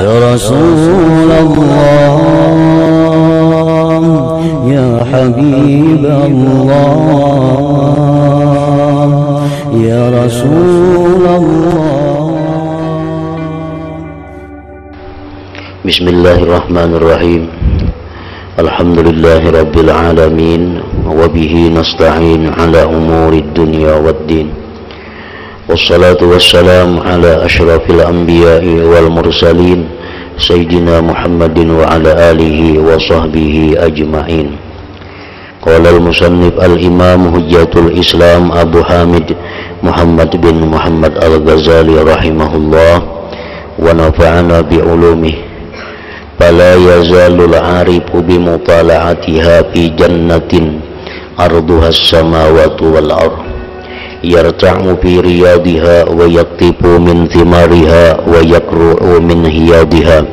Ya Rasulullah, Ya Habibullah, Ya Rasulullah. Bismillahirrahmanirrahim. Alhamdulillahi rabbil alamin, wa bihi nasta'in ala umurid dunya waddin. Wassalatu wassalamu ala asyrafil anbiya'i wal mursalin, Sayyidina Muhammadin wa ala alihi wa sahbihi ajma'in. Qala al-musannif al-imam hujjatul islam Abu Hamid Muhammad bin Muhammad al-Ghazali rahimahullah wa nafa'ana bi'ulumih. Fala yazalul arifu bimutala'atiha fi jannatin arduha as-samawati wal ardh, yarta'u fi riyadiha wa yaktifu min thimariha wa yakru'u min hiyadiha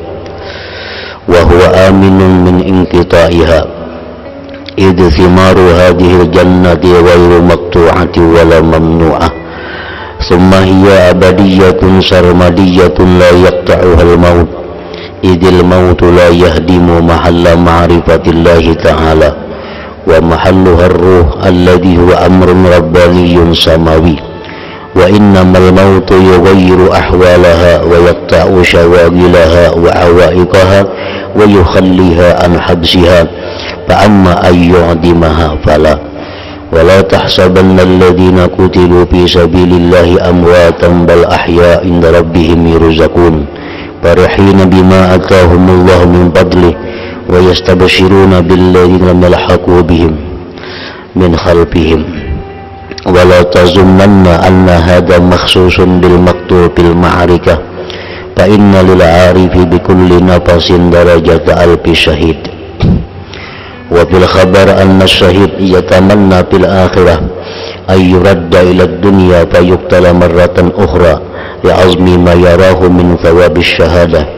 wa huwa aminun min inqita'iha, idh thimaru hadhihi al-jannati ghayru maqtu'ati wala mamnu'ah, thumma hiya abadiyatun sarmadiyatun la yaqta'uha al-maut, idil mautu la yahdimu mahalla ma'rifatillahi ta'ala wa mahalluha ar-ruh alladhi huwa amrun rabbaniyyun samawi, wa innamal mautu yughayyiru ahwalaha wa yaqta'u shawagilaha wa awaiqaha wa yukhalliha an habsiha, fa amma ayyu'dimaha fala. Wa la tahsabanna alladhina qutilu fi sabilillahi amwatan bal ahya inda rabbihim yurzaqun, farihina bima atahumullahu min fadlih wa yastabshiruna billadhina lam yalhaqu bihim min khalfihim. Wa la tazunanna anna hadha makhsusun bil maqtu' fil ma'arikah, fa inna lil 'arifi bi kulli nafasin darajata alfi syahid. Wa fil khabar anna syahid yatamanna fil akhirah ay yuradda ila ad-dunya fa yuqtala marratan ukhra li'azmi ma yarahu min thawabis syahadah,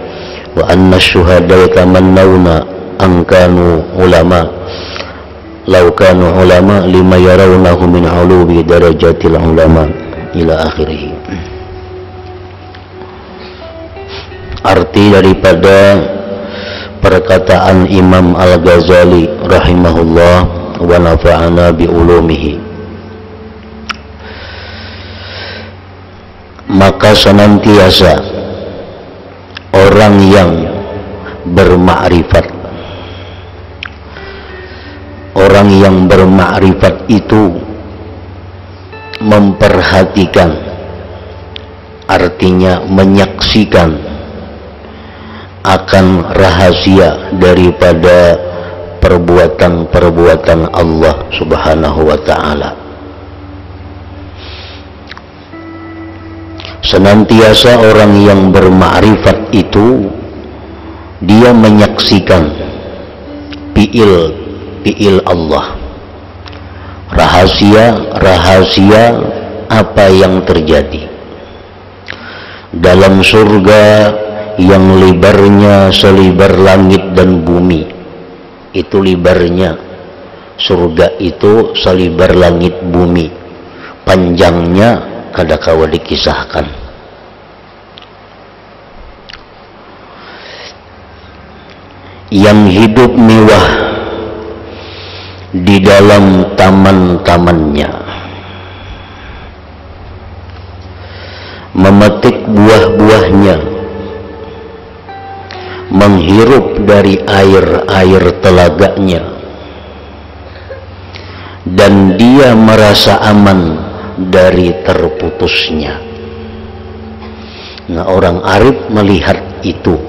wa anna syuhada yatamannawna an kanu ulama law kanu ulama lima yarawnahu min ulubi darajatil ulama ila akhirih. Arti daripada perkataan Imam Al-Ghazali rahimahullah wa nafa'ana bi ulumihi, maka senantiasa orang yang bermakrifat, orang yang bermakrifat itu memperhatikan, artinya menyaksikan akan rahasia daripada perbuatan-perbuatan Allah Subhanahu wa ta'ala. Senantiasa orang yang bermakrifat itu dia menyaksikan fi'il Allah, rahasia apa yang terjadi dalam surga yang lebarnya selebar langit dan bumi. Itu lebarnya surga itu selebar langit bumi, panjangnya kadakawa dikisahkan. Yang hidup mewah di dalam taman-tamannya, memetik buah-buahnya, menghirup dari air-air telaganya, dan dia merasa aman dari terputusnya. Nah, orang arif melihat itu,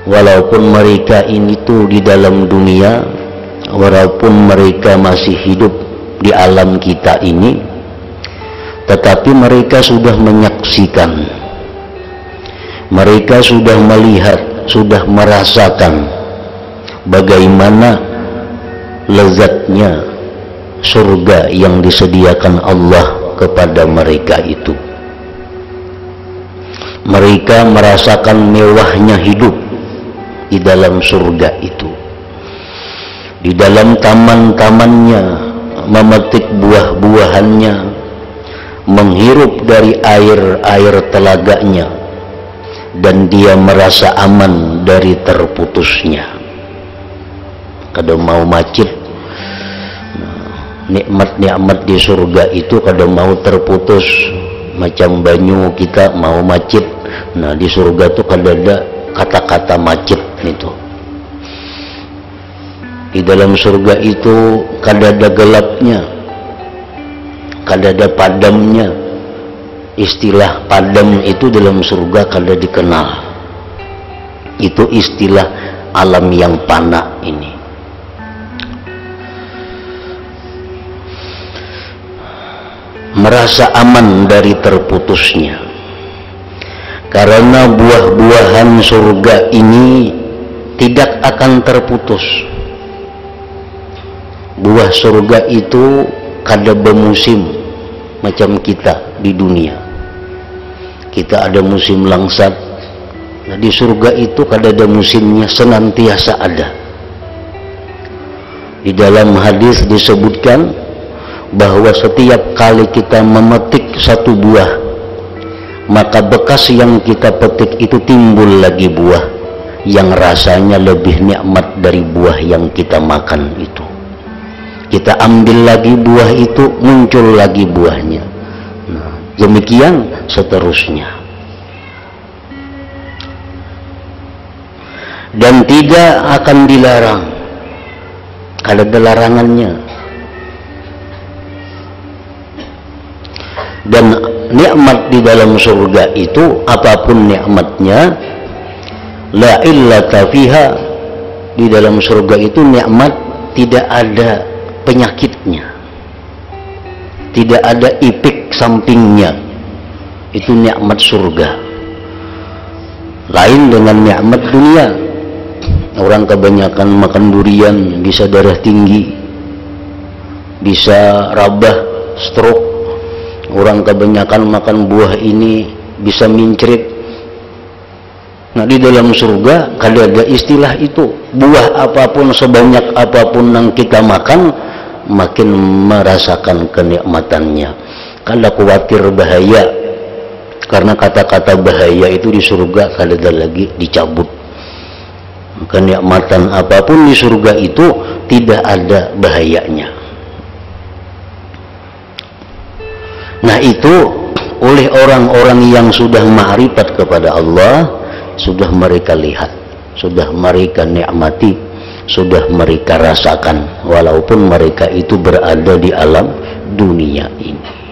walaupun mereka ini tuh di dalam dunia, walaupun mereka masih hidup di alam kita ini, tetapi mereka sudah menyaksikan, mereka sudah melihat, sudah merasakan bagaimana lezatnya surga yang disediakan Allah kepada mereka itu. Mereka merasakan mewahnya hidup di dalam surga itu, di dalam taman-tamannya, memetik buah-buahannya, menghirup dari air-air telaganya, dan dia merasa aman dari terputusnya. Kada mau macet, nikmat-nikmat di surga itu kada mau terputus. Macam banyu kita mau macet, nah di surga tuh kada ada kata-kata macet itu. Di dalam surga itu kada ada gelapnya, kada ada padamnya. Istilah padam itu dalam surga kada dikenal. Itu istilah alam yang fana ini. Merasa aman dari terputusnya, karena buah-buahan surga ini tidak akan terputus. Buah surga itu kada bermusim macam kita di dunia. Kita ada musim langsat, nah di surga itu kada ada musimnya, senantiasa ada. Di dalam hadis disebutkan bahwa setiap kali kita memetik satu buah, maka bekas yang kita petik itu timbul lagi buah yang rasanya lebih nikmat dari buah yang kita makan itu. Kita ambil lagi buah itu, muncul lagi buahnya. Nah, demikian seterusnya. Dan tidak akan dilarang, kalau ada larangannya. Dan nikmat di dalam surga itu apapun nikmatnya, la illata fiha, di dalam surga itu nikmat tidak ada penyakitnya, tidak ada efek sampingnya. Itu nikmat surga. Lain dengan nikmat dunia. Orang kebanyakan makan durian bisa darah tinggi, bisa rabah, stroke. Orang kebanyakan makan buah ini bisa mincrit. Nah di dalam surga kada ada istilah itu. Buah apapun, sebanyak apapun yang kita makan, makin merasakan kenikmatannya. Kada khawatir bahaya, karena kata-kata bahaya itu di surga kada ada lagi, dicabut. Kenikmatan apapun di surga itu tidak ada bahayanya. Nah itu oleh orang-orang yang sudah ma'rifat kepada Allah, sudah mereka lihat, sudah mereka nikmati, sudah mereka rasakan, walaupun mereka itu berada di alam dunia ini.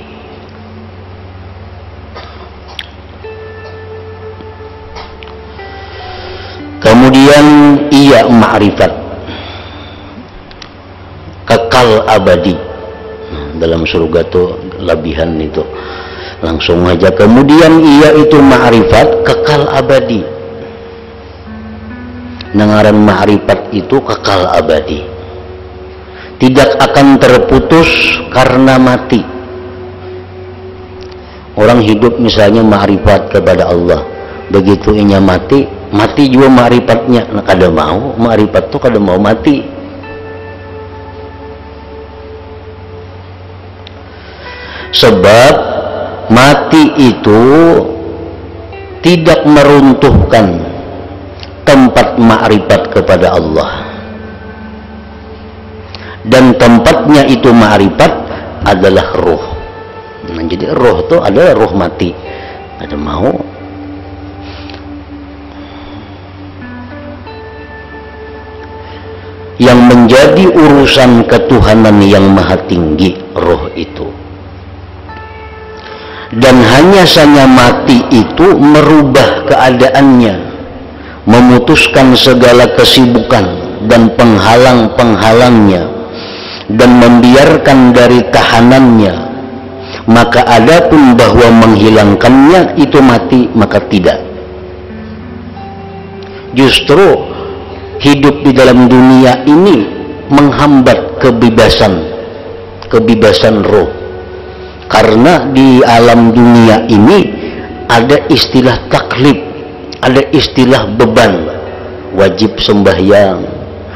Kemudian ia ma'rifat kekal abadi. Dalam surga tuh lebihan itu langsung aja. Kemudian ia itu ma'rifat kekal abadi. Ngaran ma'rifat itu kekal abadi, tidak akan terputus karena mati. Orang hidup misalnya ma'rifat kepada Allah, begitu inya mati, mati juga ma'rifatnya. Nah, kada mau ma'rifat tuh kada mau mati. Sebab mati itu tidak meruntuhkan tempat ma'rifat kepada Allah, dan tempatnya itu ma'rifat adalah ruh. Nah, jadi ruh itu adalah ruh mati. Ada mau yang menjadi urusan ketuhanan yang maha tinggi, ruh itu. Dan hanya saja mati itu merubah keadaannya, memutuskan segala kesibukan dan penghalang-penghalangnya, dan membiarkan dari tahanannya. Maka adapun bahwa menghilangkannya itu mati, maka tidak. Justru hidup di dalam dunia ini menghambat kebebasan roh. Karena di alam dunia ini ada istilah taklif, ada istilah beban. Wajib sembahyang,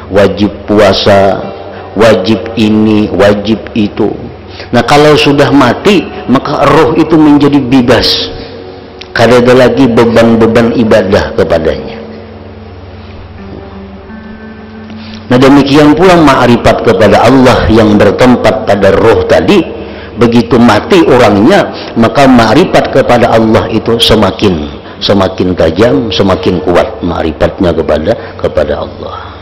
wajib puasa, wajib ini, wajib itu. Nah kalau sudah mati, maka roh itu menjadi bebas. kada ada lagi beban-beban ibadah kepadanya. Nah demikian pula ma'rifat kepada Allah yang bertempat pada roh tadi, begitu mati orangnya, maka ma'rifat kepada Allah itu semakin tajam, semakin kuat ma'rifatnya kepada Allah.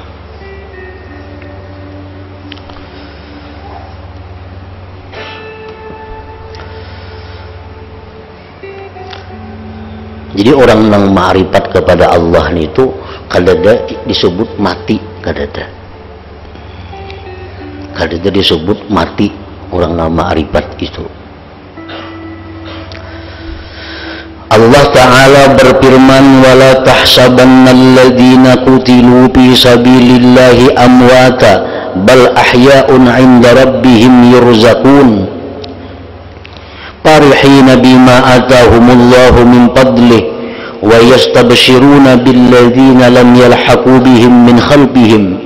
Jadi orang yang ma'rifat kepada Allah itu kadada disebut mati, kadada disebut mati orang yang ma'rifat itu. Allah Ta'ala berfirman, wala tahsabannalladzina qutilu fi sabilillahi amwata bal ahya'un 'inda rabbihim yurzaqun farihina bima atahumullahu min fadlih wa yastabshiruna billadzina lam yalhaqu bihim min khalfihim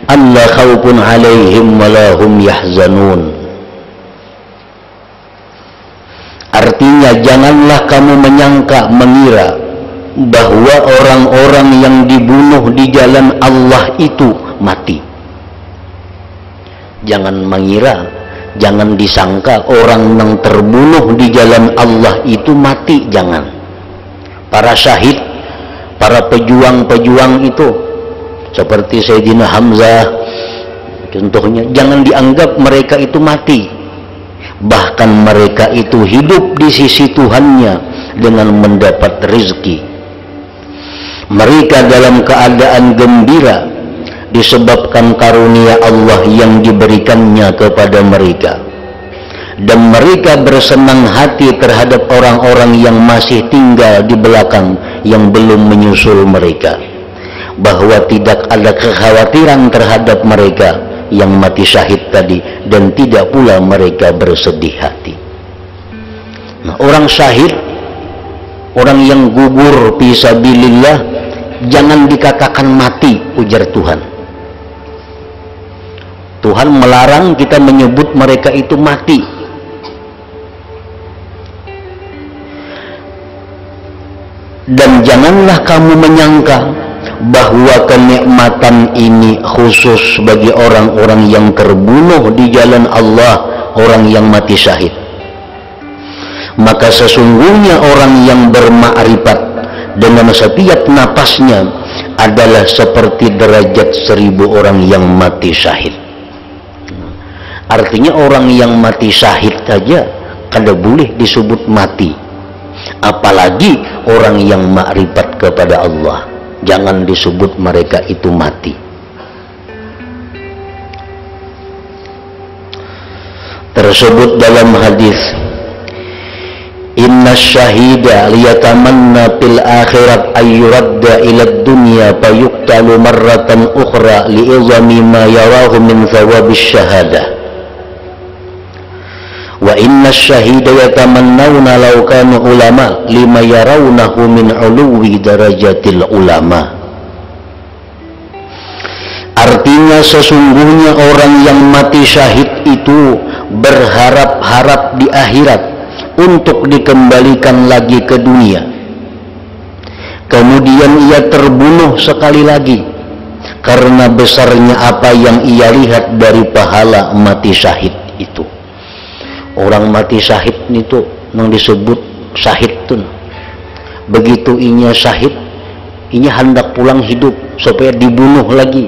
alla khawfun 'alaihim wa la hum yahzanun. Artinya janganlah kamu mengira bahwa orang-orang yang dibunuh di jalan Allah itu mati. Jangan mengira, jangan disangka orang yang terbunuh di jalan Allah itu mati, jangan. Para syahid, para pejuang-pejuang itu seperti Sayyidina Hamzah contohnya, jangan dianggap mereka itu mati. Bahkan mereka itu hidup di sisi Tuhannya dengan mendapat rezeki. Mereka dalam keadaan gembira disebabkan karunia Allah yang diberikannya kepada mereka, dan mereka bersenang hati terhadap orang-orang yang masih tinggal di belakang yang belum menyusul mereka, bahwa tidak ada kekhawatiran terhadap mereka yang mati syahid tadi, dan tidak pula mereka bersedih hati. Nah, orang syahid, orang yang gugur fisabilillah, jangan dikatakan mati, ujar Tuhan. Tuhan melarang kita menyebut mereka itu mati. Dan janganlah kamu menyangka bahwa kenikmatan ini khusus bagi orang-orang yang terbunuh di jalan Allah, orang yang mati syahid. Maka sesungguhnya orang yang bermakrifat dengan setiap napasnya adalah seperti derajat 1000 orang yang mati syahid. Artinya orang yang mati syahid saja kada boleh disebut mati, apalagi orang yang makrifat kepada Allah, jangan disebut mereka itu mati. Tersebut dalam hadis, inna syahida liyatamanna fil akhirat ayyuradda ila dunya fayuqtalu marratan ukhra li'izami ma yarahu min thawabis syahadah. Wa inna syahida yatamannawna law kanu ulama lima yarawnahu min uluwi darajatil ulama. Artinya sesungguhnya orang yang mati syahid itu berharap-harap di akhirat untuk dikembalikan lagi ke dunia. Kemudian ia terbunuh sekali lagi karena besarnya apa yang ia lihat dari pahala mati syahid itu. Orang mati syahid itu yang disebut syahid tuh. Begitu inya syahid, inya hendak pulang hidup supaya dibunuh lagi.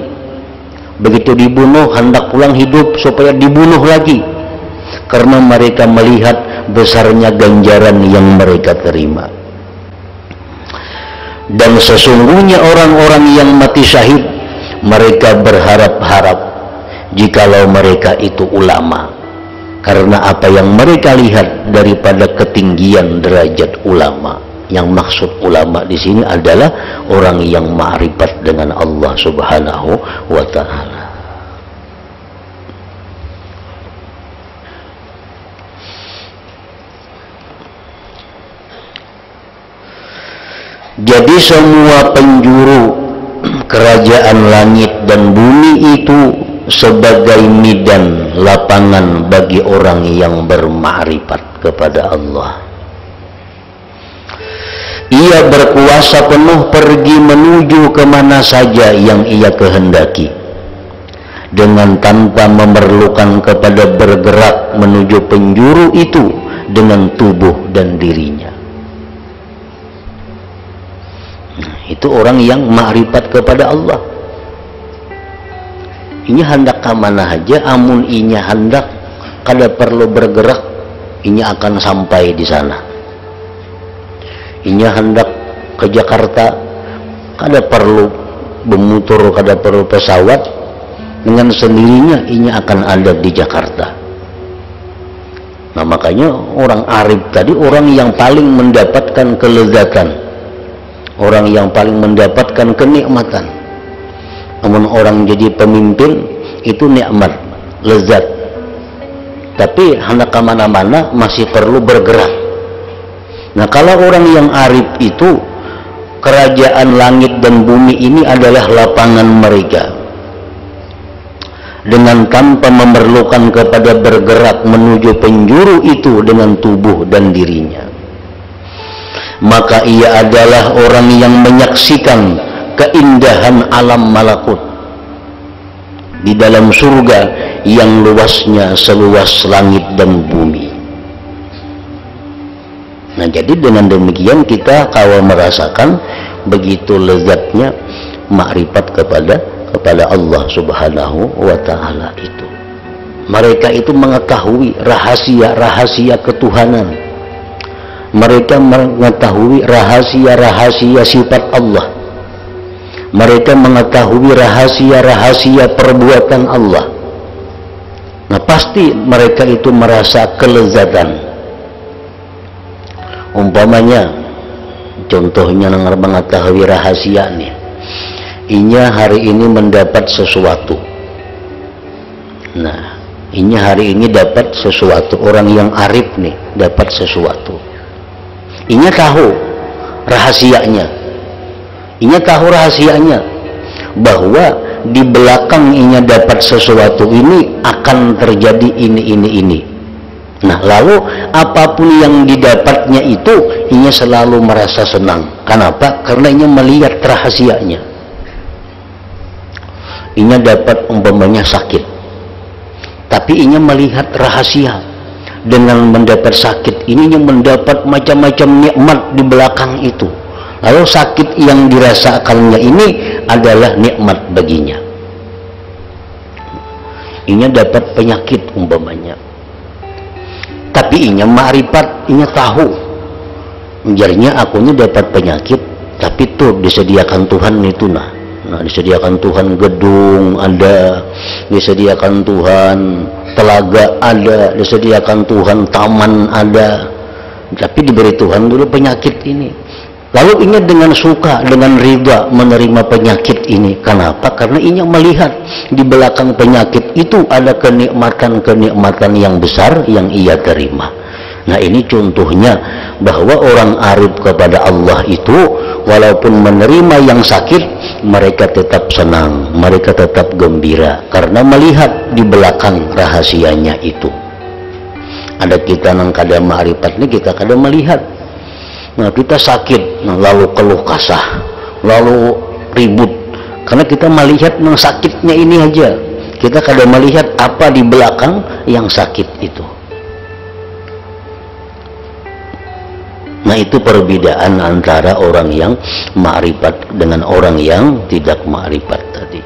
Begitu dibunuh hendak pulang hidup supaya dibunuh lagi, karena mereka melihat besarnya ganjaran yang mereka terima. Dan sesungguhnya orang-orang yang mati syahid, mereka berharap-harap jikalau mereka itu ulama, karena apa yang mereka lihat daripada ketinggian derajat ulama. Yang maksud ulama di sini adalah orang yang ma'rifat dengan Allah Subhanahu wa ta'ala. Jadi semua penjuru kerajaan langit dan bumi itu sebagai medan lapangan bagi orang yang bermakrifat kepada Allah. Ia berkuasa penuh pergi menuju kemana saja yang ia kehendaki, dengan tanpa memerlukan kepada bergerak menuju penjuru itu dengan tubuh dan dirinya. Nah, itu orang yang ma'rifat kepada Allah. Inya hendak ke mana aja, amun inya hendak kada perlu bergerak, inya akan sampai di sana. Inya hendak ke Jakarta, kada perlu bermutur, kada perlu pesawat, dengan sendirinya inya akan ada di Jakarta. Nah, makanya orang arif tadi orang yang paling mendapatkan kelezatan, orang yang paling mendapatkan kenikmatan. Namun orang jadi pemimpin itu nikmat, lezat, tapi hendak kemana-mana masih perlu bergerak. Nah, kalau orang yang arif itu, kerajaan langit dan bumi ini adalah lapangan mereka, dengan tanpa memerlukan kepada bergerak menuju penjuru itu dengan tubuh dan dirinya. Maka ia adalah orang yang menyaksikan keindahan alam malakut di dalam surga yang luasnya seluas langit dan bumi. Nah, jadi dengan demikian kita kalau merasakan begitu lezatnya makrifat kepada Allah Subhanahu wa Ta'ala itu. Mereka itu mengetahui rahasia-rahasia ketuhanan. Mereka mengetahui rahasia-rahasia sifat Allah. Mereka mengetahui rahasia-rahasia perbuatan Allah. Nah, pasti mereka itu merasa kelezatan. Umpamanya, contohnya mengetahui rahasia nih, inya hari ini mendapat sesuatu. Nah, inya hari ini dapat sesuatu, orang yang arif nih dapat sesuatu. Inya tahu rahasianya. Inya tahu rahasianya bahwa di belakang inya dapat sesuatu ini akan terjadi ini. Nah, lalu apapun yang didapatnya itu inya selalu merasa senang. Kenapa? Karena inya melihat rahasianya. Inya dapat umpamanya sakit, tapi inya melihat rahasia. Dengan mendapat sakit ini inya mendapat macam-macam nikmat di belakang itu. Lalu sakit yang dirasakannya ini adalah nikmat baginya. Inya dapat penyakit umpamanya, tapi inya ma'rifat, inya tahu menjadinya akunya dapat penyakit, tapi tuh disediakan Tuhan itu. Nah, disediakan Tuhan gedung ada, disediakan Tuhan telaga ada, disediakan Tuhan taman ada, tapi diberi Tuhan dulu penyakit ini. Lalu inya dengan suka, dengan ridha menerima penyakit ini. Kenapa? Karena inya melihat di belakang penyakit itu ada kenikmatan-kenikmatan yang besar yang ia terima. Nah, ini contohnya bahwa orang arif kepada Allah itu walaupun menerima yang sakit, mereka tetap senang, mereka tetap gembira karena melihat di belakang rahasianya itu. Ada kita nang kada ma'rifat nih, kita kada melihat. Nah, kita sakit, nah, lalu keluh kasah, lalu ribut, karena kita melihat yang sakitnya ini aja, kita kadang melihat apa di belakang yang sakit itu. Nah, itu perbedaan antara orang yang ma'rifat dengan orang yang tidak ma'rifat tadi.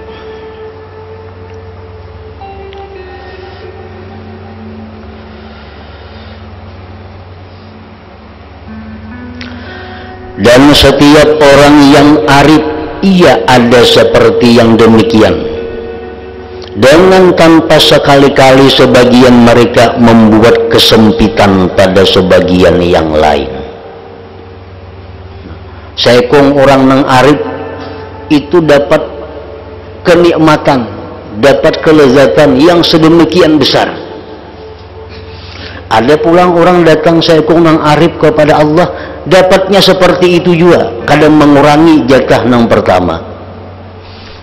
Dan setiap orang yang arif ia ada seperti yang demikian, dengan tanpa sekali-kali sebagian mereka membuat kesempitan pada sebagian yang lain. Saekong orang nang arif itu dapat kenikmatan, dapat kelezatan yang sedemikian besar. Ada pulang orang datang saekong nang arif kepada Allah, dapatnya seperti itu juga, kadang mengurangi jatah nang pertama.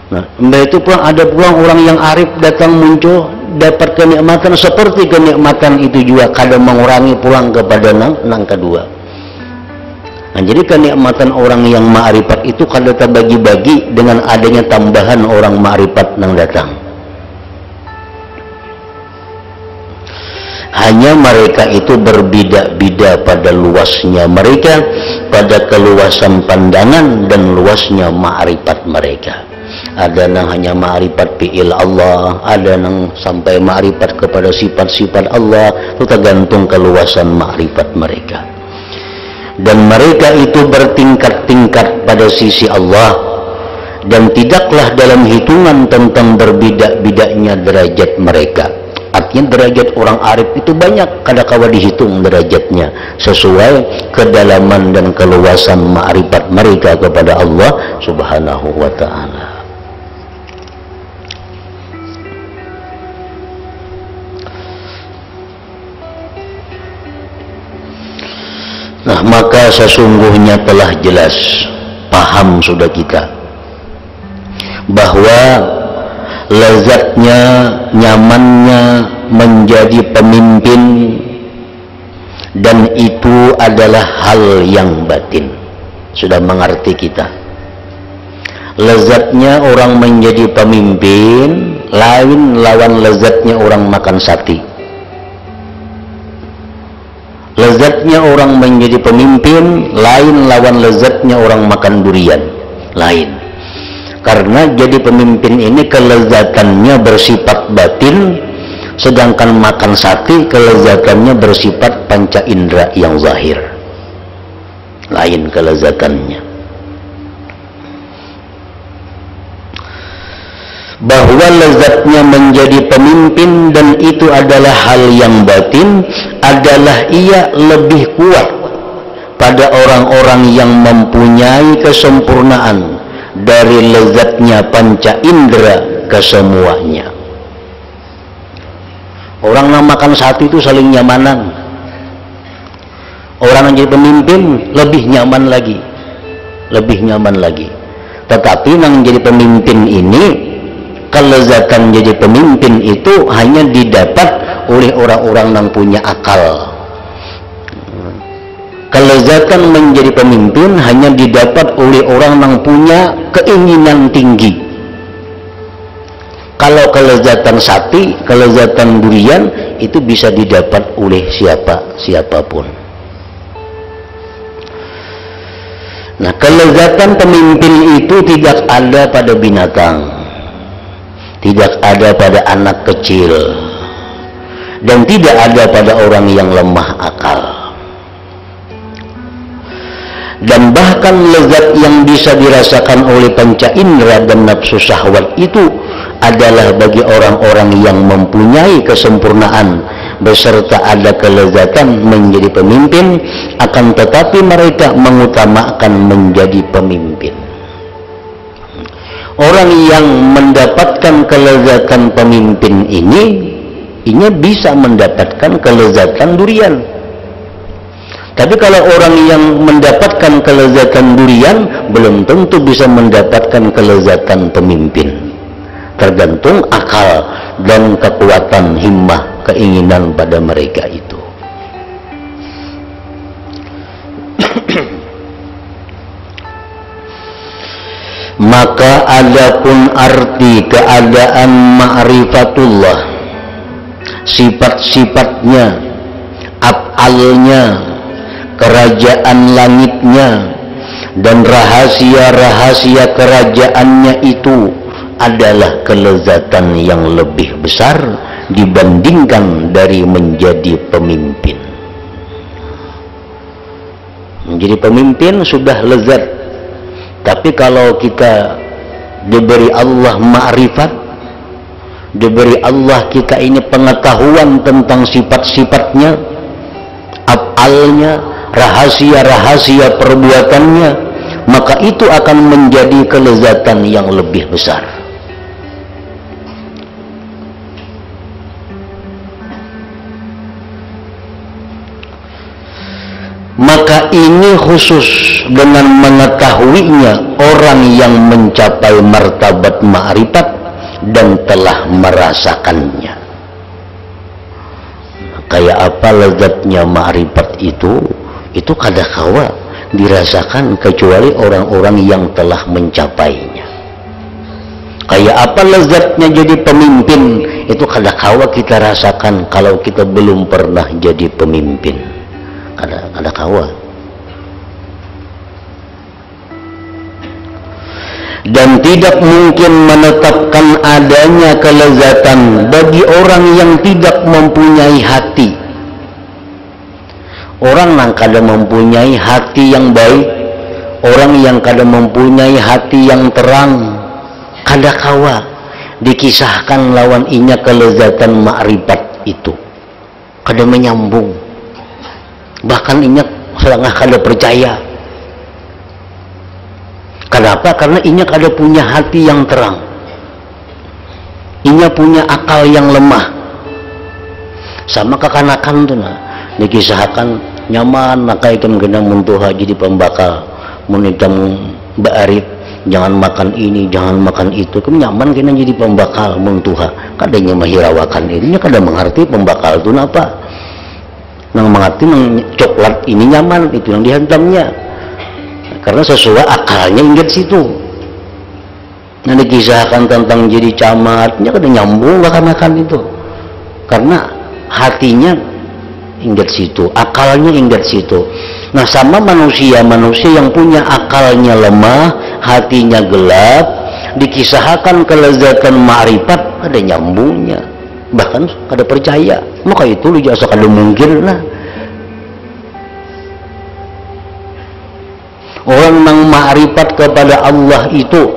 Nah, itu pun ada pulang orang yang arif datang muncul dapat kenikmatan seperti kenikmatan itu juga, kadang mengurangi pulang kepada nang kedua. Nah, jadi kenikmatan orang yang ma'rifat itu kada terbagi-bagi dengan adanya tambahan orang ma'rifat yang datang. Hanya mereka itu berbeda-beda pada luasnya mereka, pada keluasan pandangan dan luasnya ma'rifat mereka. Ada yang hanya ma'rifat fi'il Allah, ada yang sampai ma'rifat kepada sifat-sifat Allah. Itu tergantung keluasan ma'rifat mereka. Dan mereka itu bertingkat-tingkat pada sisi Allah, dan tidaklah dalam hitungan tentang berbeda-bedanya derajat mereka. Artinya derajat orang arif itu banyak, kadang-kala dihitung derajatnya sesuai kedalaman dan keluasan ma'rifat mereka kepada Allah Subhanahu wa ta'ala. Nah, maka sesungguhnya telah jelas, paham sudah kita, bahwa lezatnya, nyamannya menjadi pemimpin, dan itu adalah hal yang batin. Sudah mengerti kita. Lezatnya orang menjadi pemimpin lain lawan lezatnya orang makan sate. Lezatnya orang menjadi pemimpin lain lawan lezatnya orang makan durian. Lain. Karena jadi pemimpin ini kelezatannya bersifat batin, sedangkan makan sate kelezatannya bersifat panca indera yang zahir. Lain kelezatannya. Bahwa lezatnya menjadi pemimpin dan itu adalah hal yang batin, adalah ia lebih kuat pada orang-orang yang mempunyai kesempurnaan dari lezatnya panca indera kesemuanya. Orang yang makan sate itu saling nyamanan. Orang yang jadi pemimpin lebih nyaman lagi, lebih nyaman lagi. Tetapi yang jadi pemimpin ini, kelezatan jadi pemimpin itu hanya didapat oleh orang-orang yang punya akal. Kelezatan menjadi pemimpin hanya didapat oleh orang yang punya keinginan tinggi. Kalau kelezatan sate, kelezatan durian itu bisa didapat oleh siapapun. Nah, kelezatan pemimpin itu tidak ada pada binatang, tidak ada pada anak kecil, dan tidak ada pada orang yang lemah akal. Dan bahkan lezat yang bisa dirasakan oleh panca indera dan nafsu syahwat itu adalah bagi orang-orang yang mempunyai kesempurnaan beserta ada kelezatan menjadi pemimpin, akan tetapi mereka mengutamakan menjadi pemimpin. Orang yang mendapatkan kelezatan pemimpin ini bisa mendapatkan kelezatan durian. Tapi kalau orang yang mendapatkan kelezatan durian, belum tentu bisa mendapatkan kelezatan pemimpin. Tergantung akal dan kekuatan himmah, keinginan pada mereka itu. Maka adapun arti keadaan ma'rifatullah, sifat-sifatnya, af'alnya, kerajaan langitnya, dan rahasia-rahasia kerajaannya itu adalah kelezatan yang lebih besar dibandingkan dari menjadi pemimpin. Menjadi pemimpin sudah lezat, tapi kalau kita diberi Allah ma'rifat, diberi Allah kita ini pengetahuan tentang sifat-sifatnya, af'alnya, rahasia-rahasia perbuatannya, maka itu akan menjadi kelezatan yang lebih besar. Maka ini khusus dengan mengetahuinya orang yang mencapai martabat ma'rifat dan telah merasakannya. Kayak apa lezatnya ma'rifat itu kadang-kala dirasakan kecuali orang-orang yang telah mencapainya. Kayak apa lezatnya jadi pemimpin, itu kadakawa kita rasakan kalau kita belum pernah jadi pemimpin. Kadakawa. Dan tidak mungkin menetapkan adanya kelezatan bagi orang yang tidak mempunyai hati. Orang yang kada mempunyai hati yang baik, orang yang kada mempunyai hati yang terang, kadakawa dikisahkan lawan inya kelezatan ma'rifat itu kada menyambung, bahkan inya setengah kada percaya. Kenapa? Karena inya kada punya hati yang terang, inya punya akal yang lemah. Sama kekanakan tuh nah, dikisahkan nyaman nakaikan kena muntuha jadi pembakal menitang ba'arif, jangan makan ini, jangan makan itu, nyaman kena jadi pembakal muntuha. Kadanya mahirawakan ini, kada mengerti pembakal itu apa. Nang mengerti nang coklat ini nyaman, itu yang dihantamnya. Karena sesuai akalnya ingat situ. Nah dikisahkan tentang jadi camatnya kada nyambung makan itu. Karena hatinya ingat situ, akalnya ingat situ. Nah sama manusia yang punya akalnya lemah, hatinya gelap, dikisahkan kelezatan ma'rifat ada nyambungnya, bahkan kada percaya. Maka itu lu jasa kada mungkin lah. Orang yang ma'rifat kepada Allah itu,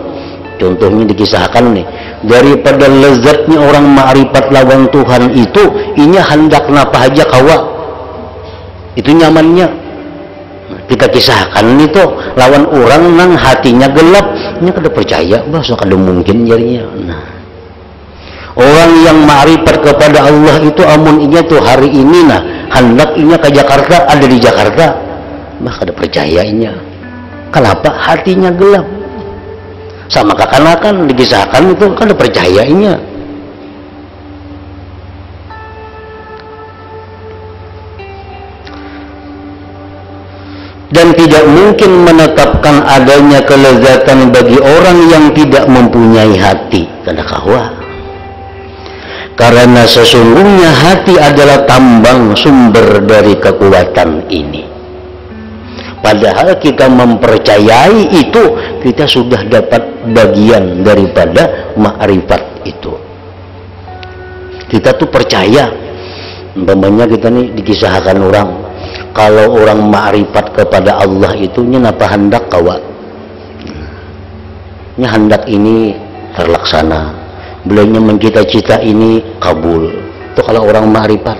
contohnya dikisahkan nih, daripada lezatnya orang ma'rifat lawan Tuhan itu, inya hendak napa aja kawa, itu nyamannya. Kita kisahkan itu lawan orang nang hatinya gelap, inya kada percaya, bahasa kada mungkin jadinya. Nah, orang yang ma'rifat kepada Allah itu amun inya tuh hari ini nah hendak inya ke Jakarta, ada di Jakarta, bah kada percaya inya. Kenapa? Hatinya gelap. Sama kekanakan dikisahkan itu kada percaya inya. Dan tidak mungkin menetapkan adanya kelezatan bagi orang yang tidak mempunyai hati. Kadakawa. Karena sesungguhnya hati adalah tambang sumber dari kekuatan ini. Padahal kita mempercayai itu, kita sudah dapat bagian daripada ma'rifat itu. Kita tuh percaya, umpamanya kita nih dikisahkan orang, kalau orang ma'rifat kepada Allah itu napa hendak kawa, nya hendak ini terlaksana, belinya mencita-cita ini kabul. Itu kalau orang ma'rifat,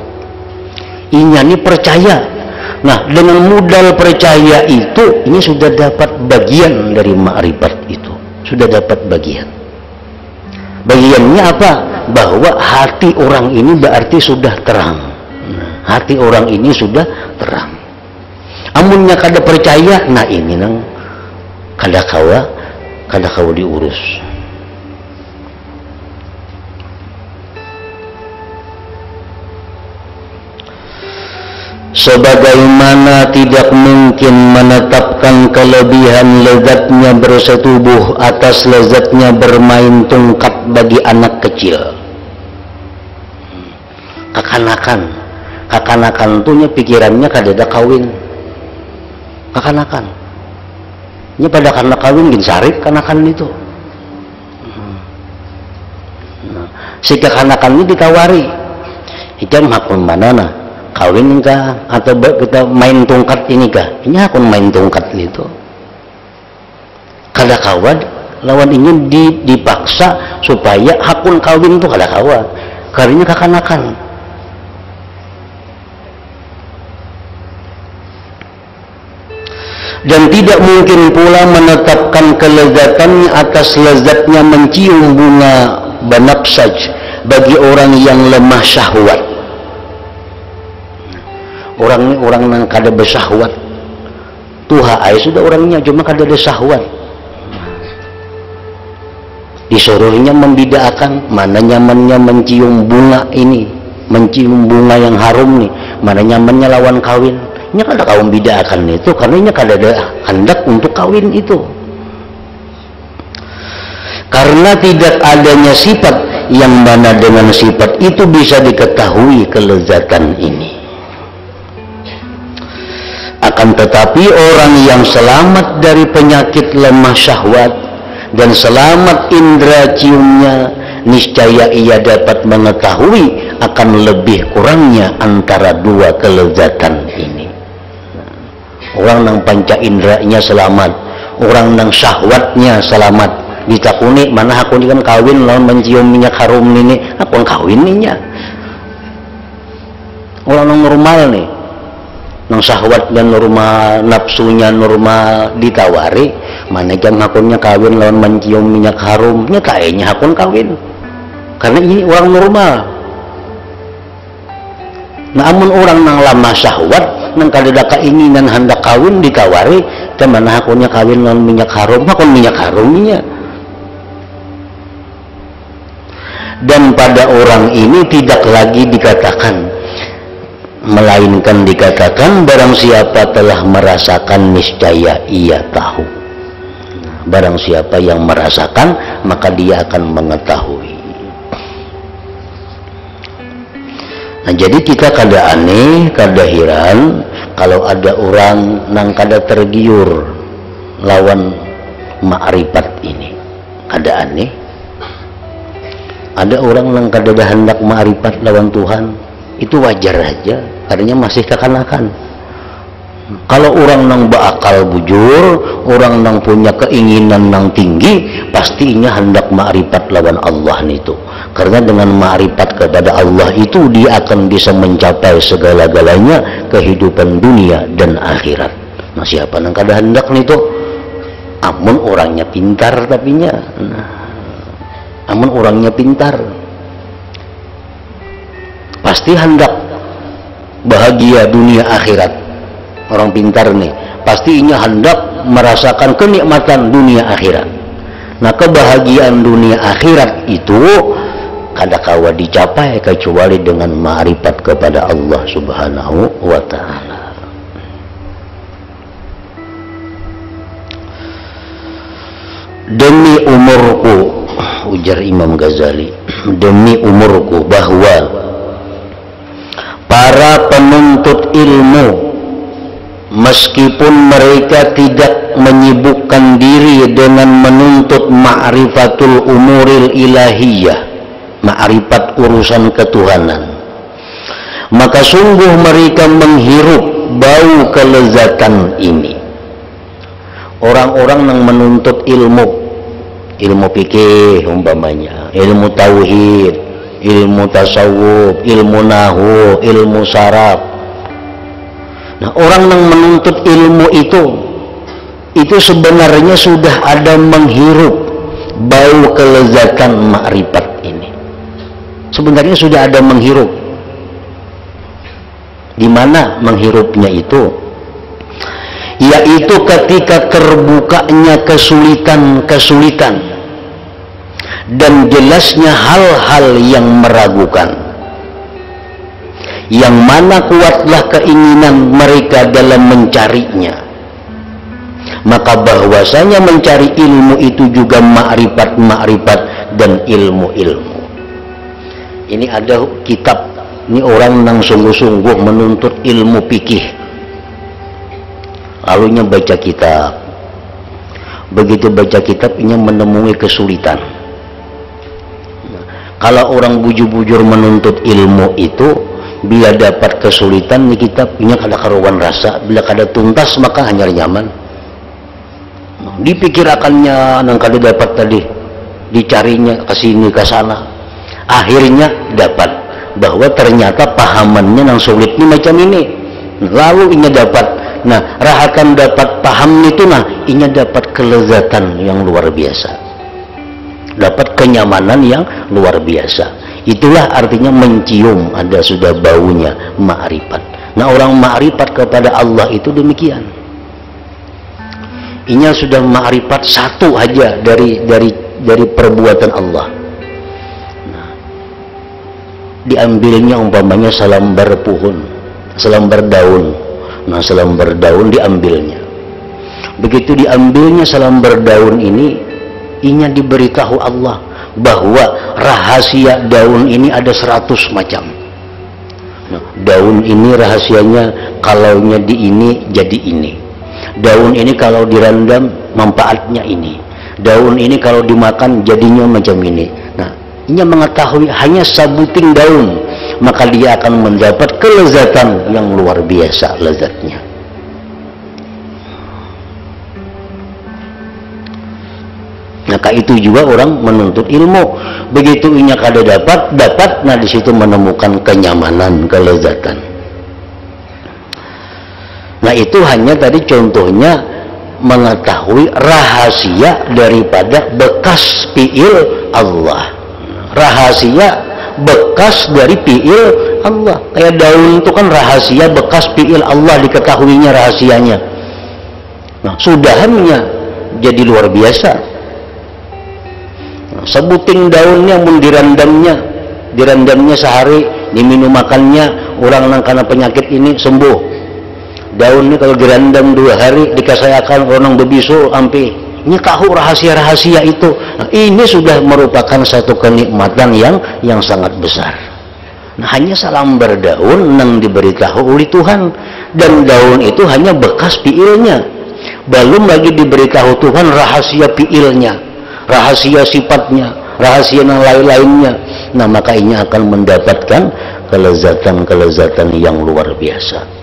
inya nih percaya. Nah dengan modal percaya itu, ini sudah dapat bagian dari ma'rifat itu, sudah dapat bagian. Bagiannya apa? Bahwa hati orang ini berarti sudah terang. Hati orang ini sudah terang. Amunnya kada percaya, nah ini nang kada kawa diurus. Sebagaimana tidak mungkin menetapkan kelebihan lezatnya bersetubuh atas lezatnya bermain tungkat bagi anak kecil. Kekanakan tuhnya pikirannya kada ada kawin. Kekanakan nya pada karena kawin gin sarik kanakan itu. Nah, si kekanakan ini ditawari, itu hakun mana nah, kawin kah atau kita main tungkat ini kah? Ini hakun main tungkat itu. Kada kawan lawan ini dipaksa supaya hakun kawin itu kada kawan. Karena kekanakan. Dan tidak mungkin pula menetapkan kelezatannya atas lezatnya mencium bunga banafsaj bagi orang yang lemah syahwat. Orang yang kada bersahwat, tuha ay sudah orangnya cuma kada ada syahwat. Disuruhnya membedakan mana nyamannya mencium bunga ini, mencium bunga yang harum nih, mana nyamannya lawan kawin. nya kada kaum bidaakan itu karena nya kada ada hendak untuk kawin itu. Karena tidak adanya sifat yang mana dengan sifat itu bisa diketahui kelezatan ini. Akan tetapi orang yang selamat dari penyakit lemah syahwat dan selamat indera ciumnya, niscaya ia dapat mengetahui akan lebih kurangnya antara dua kelezatan ini. Orang nang panca inderanya selamat, orang nang syahwatnya selamat. Ditakuni mana aku ini kan kawin lawan mencium minyak harum ini, aku kawin ninya. Orang nang normal nih, nang syahwat dan normal, nafsunya normal ditawari, mana jam hakunnya kawin lawan mencium minyak harumnya kayaknya hakun kawin. Karena ini orang normal. Namun orang nang lama syahwat, nang kadada keinginan hendak kawin ditawari, dan mana hakunnya kawin lawan minyak harum, hakun minyak harumnya. Dan pada orang ini tidak lagi dikatakan, melainkan dikatakan barang siapa telah merasakan niscaya ia tahu. Barang siapa yang merasakan maka dia akan mengetahui. Nah, jadi kita kada aneh, kada heran kalau ada orang nang kada tergiur lawan ma'rifat ini. Kada aneh. Ada orang yang kada hendak ma'rifat lawan Tuhan, itu wajar aja, karena masih kekanakan. Kalau orang nang berakal bujur, orang nang punya keinginan nang tinggi, pastinya hendak ma'rifat lawan Allah itu. Karena dengan ma'rifat kepada Allah itu dia akan bisa mencapai segala-galanya kehidupan dunia dan akhirat. Nah, siapa nang kada hendak itu? Amun orangnya pintar tapinya. Namun orangnya pintar, pasti hendak bahagia dunia akhirat. Orang pintar nih, pastinya hendak merasakan kenikmatan dunia akhirat. Nah, kebahagiaan dunia akhirat itu kada kawa dicapai kecuali dengan ma'rifat kepada Allah Subhanahu wa ta'ala. Demi umurku, ujar Imam Ghazali, demi umurku bahwa para penuntut ilmu meskipun mereka tidak menyibukkan diri dengan menuntut ma'rifatul umuril ilahiyah, ma'rifat urusan ketuhanan, maka sungguh mereka menghirup bau kelezatan ini. Orang-orang yang menuntut ilmu fikih umpamanya, ilmu tauhid, ilmu tasawuf, ilmu nahwu, ilmu saraf. Nah, orang yang menuntut ilmu itu sebenarnya sudah ada menghirup bau kelezatan ma'rifat ini. Sebenarnya sudah ada menghirup. Di mana menghirupnya itu? Yaitu ketika terbukanya kesulitan-kesulitan dan jelasnya hal-hal yang meragukan, yang mana kuatlah keinginan mereka dalam mencarinya, maka bahwasanya mencari ilmu itu juga ma'rifat dan ilmu-ilmu. Ini ada kitab, ini orang yang sungguh-sungguh menuntut ilmu fikih, lalunya baca kitab. Begitu baca kitab ini menemui kesulitan. Kalau orang bujur-bujur menuntut ilmu itu, bila dapat kesulitan di kitabnya kada karuan rasa, bila kada tuntas maka hanya nyaman. Dipikirakannya nang kada dapat tadi, dicarinya ke sini ke sana, akhirnya dapat bahwa ternyata pahamannya nang sulit ini macam ini, lalu inya dapat. Nah, rahakan dapat paham itu, nah inya dapat kelezatan yang luar biasa, dapat kenyamanan yang luar biasa. Itulah artinya mencium, ada sudah baunya ma'rifat. Nah, orang ma'rifat kepada Allah itu demikian. Inya sudah ma'rifat satu aja dari perbuatan Allah. Nah, diambilnya umpamanya selembar pohon, selembar daun, Nah, selembar daun diambilnya. Begitu diambilnya selembar daun ini, inya diberitahu Allah bahwa rahasia daun ini ada 100 macam. Nah, daun ini rahasianya kalaunya di ini jadi ini. Daun ini kalau direndam manfaatnya ini. Daun ini kalau dimakan jadinya macam ini. Nah, inya mengetahui hanya sebuting daun, maka dia akan mendapat kelezatan yang luar biasa lezatnya. Maka itu juga orang menuntut ilmu. Begitu inya kada dapat, nah di situ menemukan kenyamanan, kelezatan. Nah, itu hanya tadi contohnya mengetahui rahasia daripada bekas fi'il Allah. Rahasia bekas dari fi'il Allah. Kayak daun itu kan rahasia bekas fi'il Allah, diketahuinya rahasianya. Nah, sudahannya jadi luar biasa. Nah, sebuting daunnya mun direndamnya sehari, diminum makannya orang yang karena penyakit ini sembuh. Daun ini kalau direndam 2 hari dikasayakan orang bebisul ampi. Ini tahu rahasia-rahasia itu. Nah, ini sudah merupakan satu kenikmatan yang sangat besar. Nah, hanya selembar daun yang diberitahu oleh Tuhan, dan daun itu hanya bekas fiilnya. Belum lagi diberitahu Tuhan rahasia fiilnya, rahasia sifatnya, rahasia yang lain-lainnya. Nah, maka ini akan mendapatkan kelezatan-kelezatan yang luar biasa.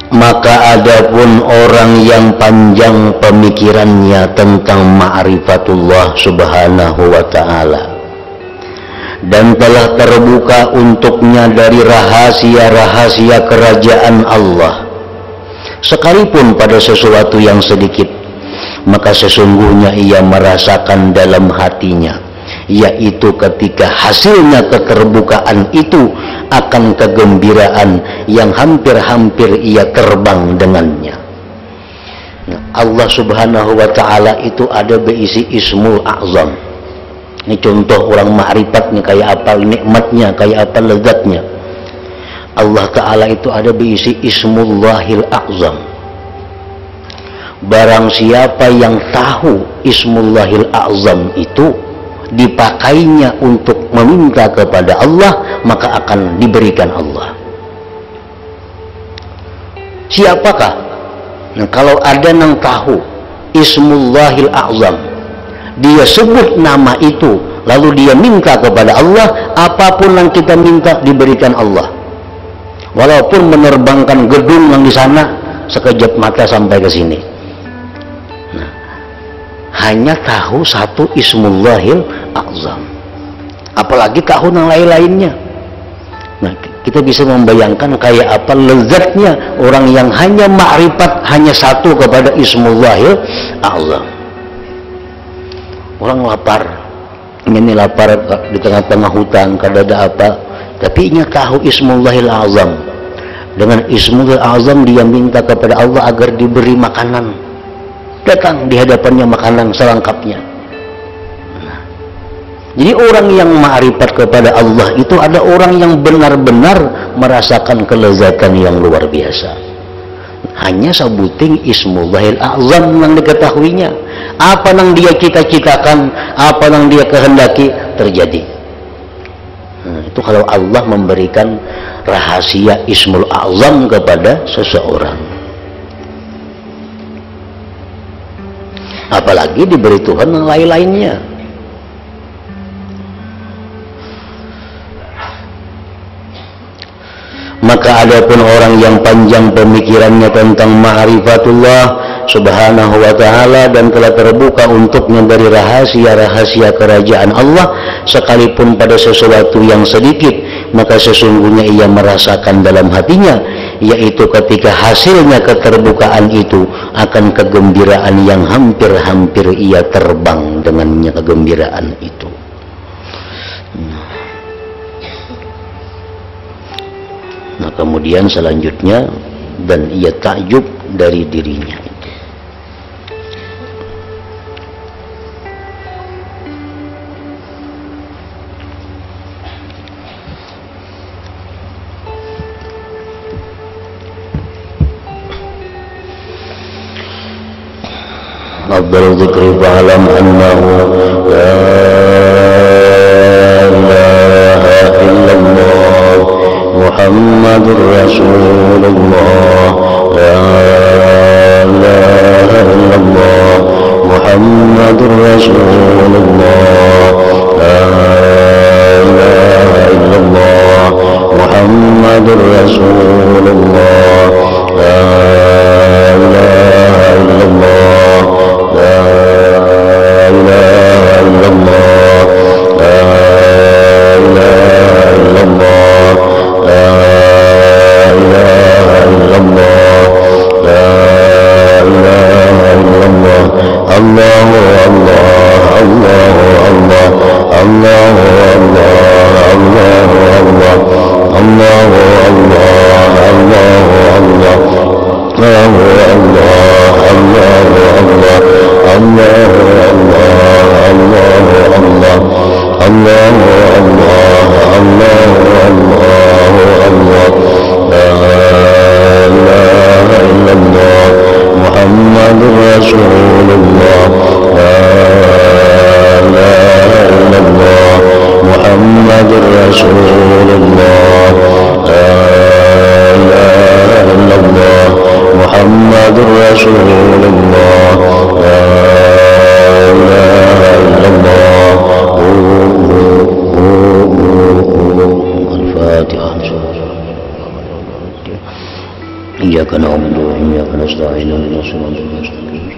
Maka adapun orang yang panjang pemikirannya tentang ma'rifatullah subhanahu wa ta'ala dan telah terbuka untuknya dari rahasia-rahasia kerajaan Allah, sekalipun pada sesuatu yang sedikit, maka sesungguhnya ia merasakan dalam hatinya, yaitu ketika hasilnya keterbukaan itu akan kegembiraan yang hampir-hampir ia terbang dengannya. Nah, Allah subhanahu wa ta'ala itu ada berisi ismul a'zam. Ini contoh orang ma'rifatnya, kayak apa nikmatnya, kayak apa lezatnya. Allah ta'ala itu ada berisi ismullahil a'zam. Barang siapa yang tahu ismullahil a'zam itu dipakainya untuk meminta kepada Allah, maka akan diberikan Allah. Siapakah? Nah, kalau ada yang tahu ismullahil a'zam, dia sebut nama itu lalu dia minta kepada Allah, apapun yang kita minta diberikan Allah, walaupun menerbangkan gedung yang di sana sekejap mata sampai ke sini. Hanya tahu satu ismullahil a'zam, apalagi tahu yang lain-lainnya. Nah, kita bisa membayangkan kayak apa lezatnya orang yang hanya ma'rifat, hanya satu kepada ismullahil a'zam. Orang lapar, ini lapar di tengah-tengah hutan, kada ada apa, tapi ia tahu ismullahil a'zam. Dengan ismullahil a'zam dia minta kepada Allah agar diberi makanan, datang di hadapannya makanan selengkapnya. Nah, jadi orang yang ma'rifat kepada Allah itu ada orang yang benar-benar merasakan kelezatan yang luar biasa. Hanya sebuting ismullahil a'zam yang diketahuinya. Apa yang dia cita-citakan, apa yang dia kehendaki terjadi. Nah, itu kalau Allah memberikan rahasia ismul a'zam kepada seseorang. Apalagi diberi Tuhan yang lain-lainnya. Maka adapun orang yang panjang pemikirannya tentang ma'rifatullah subhanahu wa ta'ala dan telah terbuka untuknya dari rahasia-rahasia kerajaan Allah, sekalipun pada sesuatu yang sedikit, maka sesungguhnya ia merasakan dalam hatinya, yaitu ketika hasilnya keterbukaan itu akan kegembiraan yang hampir-hampir ia terbang dengannya kegembiraan itu. Nah, kemudian selanjutnya, dan ia takjub dari dirinya itu. أفضل الذكر فاعلم أنه لا إله إلا الله محمد رسول الله لا إله إلا الله محمد رسول الله لا إله إلا الله محمد رسول الله لا إله إلا الله لا إله إلا الله لا إله إلا الله لا إله إلا الله لا إله إلا الله الله الله الله الله الله الله الله الله الله الله الله محمد رسول الله لا إله إلا الله محمد رسول الله لا إله إلا الله محمد رسول الله لا إله إلا الله الفاتحة إياك نعبد وإياك نستعين اهدنا الصراط المستقيم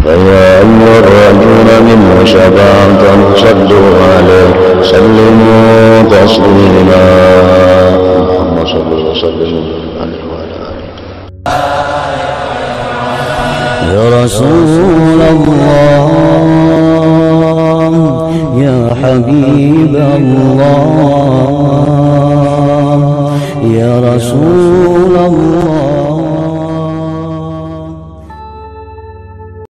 فيا أيها الراجون منه شفاعة صلوا عليه سلموا تسليما اللهم صل وسلم عليه وعلى آله يا رسول الله يا حبيب الله يا رسول الله